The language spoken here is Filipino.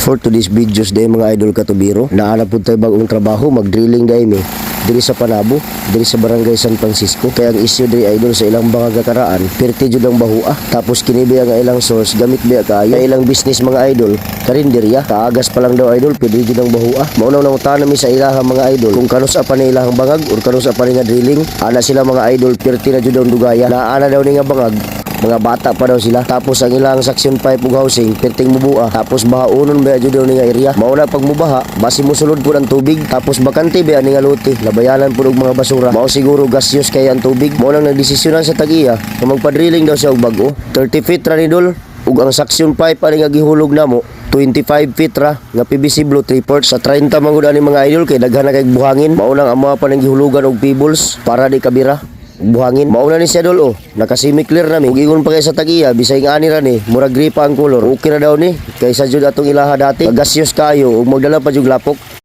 For today's videos day mga idol katubiro, naanap po tayo bagong trabaho, mag-drilling day mi diri sa Panabo, diri sa Barangay San Francisco. Kaya ang issue diri idol sa ilang mga gakaraan, perti jud ang bahua. Tapos kini biya nga ilang source gamit biya kaayo ilang business mga idol. Karinderya, kaagas pa lang daw idol, pwede jud ang bahua. Maunaw nang utanan mi sa ilahang mga idol kung kanusa pa ni ilahang bangag or kanusa pa ni nga drilling. Ana sila mga idol, perti na jud ang dugaya. Naana daw ni nga bangag, mga bata pa daw sila. Tapos ang ilang section 5 ug housing perting mubua. Tapos bahaunon ba jud daw ni nga area. Mauna pag mubaha, basi mosulod po ng tubig. Tapos bakante ba ni nga lote. Labayanan po og mga basura. Mao siguro gasyos kaya ang tubig. Mao nang nagdesisyonan sa tag-iya na magpa-drilling daw siya og bag-o. 30 feet ra ni dol. Ug ang section 5 pa nga gihulog namo 25 feet ra nga PVC blue 3/4 sa 30 manggod ani mga idol kay daghan na kay buhangin. Mao nang amo pa nang gihulugan og pebbles para di kabira buhangin. Mauna ni siya dol nakasimi clear na mi. Gigon pa kay sa tagiya bisay nga ani ra ni murag gripa ang color. Okay na daw ni kaysa jud atong ilaha dati. Gasyos kayo ug magdala pa jud lapok.